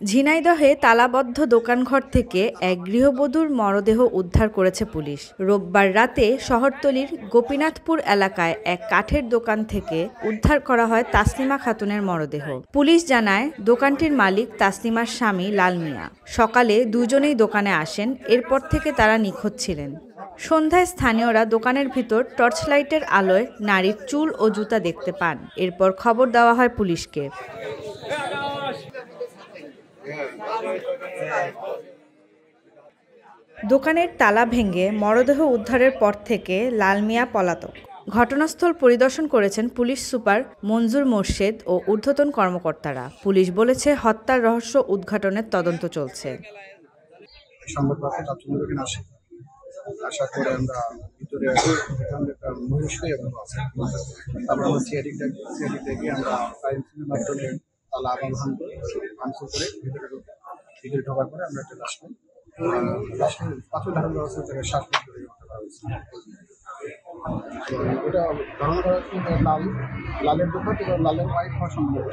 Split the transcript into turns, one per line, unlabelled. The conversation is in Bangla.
ঝিনাইদহে তালাবদ্ধ দোকানঘর থেকে এক গৃহবধূর মরদেহ উদ্ধার করেছে পুলিশ। রোববার রাতে শহরতলির গোপীনাথপুর এলাকায় এক কাঠের দোকান থেকে উদ্ধার করা হয় তাসলিমা খাতুনের মরদেহ। পুলিশ জানায়, দোকানটির মালিক তাসলিমার স্বামী লাল মিয়া। সকালে দুজনেই দোকানে আসেন, এরপর থেকে তারা নিখোঁজ ছিলেন। সন্ধ্যায় স্থানীয়রা দোকানের ভিতর টর্চলাইটের আলোয় নারীর চুল ও জুতা দেখতে পান। এরপর খবর দেওয়া হয় পুলিশকে। দোকানের তালা ভেঙে মরদেহ উদ্ধারের পর থেকে লাল মিয়া পলাতক। ঘটনাস্থল পরিদর্শন করেছেন পুলিশ সুপার মঞ্জুর মোর্শেদ ও ঊর্ধ্বতন কর্মকর্তারা। পুলিশ বলেছে, হত্যার রহস্য উদ্ঘাটনের তদন্ত চলছে।
আশা করে আমরা ভিতরে আমরা তালা ভাঙচুর করে ভিতরে ঢোকার পরে আমরা একটা লাশ পাথর ধারণ ব্যবস্থা থেকে শ্বাস করতে পারা হয়েছে। এটা ধারণ করা লালের দোকান এবং লালের ওয়াইফ হওয়ার সম্ভব।